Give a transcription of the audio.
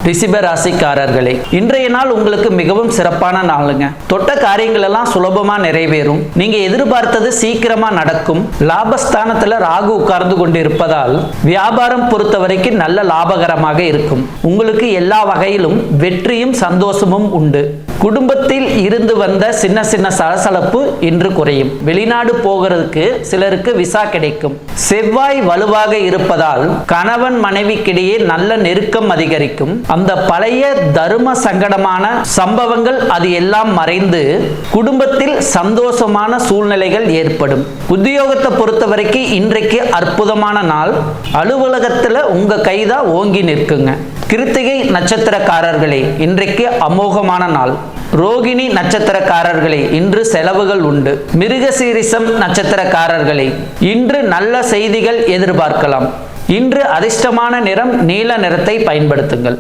ரிஷப ராசிக்காரர்களே, இன்றைய நாள் உங்களுக்கு மிகவும் சிறப்பான நாளுங்க. தொட்ட காரியங்கள் எல்லாம் சுலபமா நிறைவேறும். நீங்க எதிர்பார்த்தது சீக்கிரமா நடக்கும். லாபஸ்தானத்துல ராகு உட்கார்ந்து கொண்டு இருப்பதால் வியாபாரம் பொறுத்த வரைக்கும் நல்ல லாபகரமாக இருக்கும். உங்களுக்கு எல்லா வகையிலும் வெற்றியும் சந்தோஷமும் உண்டு. குடும்பத்தில் இருந்து வந்த சின்ன சின்ன சலசலப்பு இன்று குறையும். வெளிநாடு போகிறதுக்கு சிலருக்கு விசா கிடைக்கும். செவ்வாய் வலுவாக இருப்பதால் கணவன் மனைவிக்கிடையே நல்ல நெருக்கம் அதிகரிக்கும். அந்த பழைய தர்ம சங்கடமான சம்பவங்கள் அது எல்லாம் மறைந்து குடும்பத்தில் சந்தோஷமான சூழ்நிலைகள் ஏற்படும். உத்தியோகத்தை பொறுத்த வரைக்கும் இன்றைக்கு அற்புதமான நாள். அலுவலகத்துல உங்க கைதான் ஓங்கி நிற்குங்க. கிருத்திகை நட்சத்திரக்காரர்களே, இன்றைக்கு அமோகமான நாள். ரோகிணி நட்சத்திரக்காரர்களே, இன்று செலவுகள் உண்டு. மிருகசீரிசம் நட்சத்திரக்காரர்களே, இன்று நல்ல செய்திகள் எதிர்பார்க்கலாம். இன்று அதிர்ஷ்டமான நிறம் நீல நிறத்தை பயன்படுத்துங்கள்.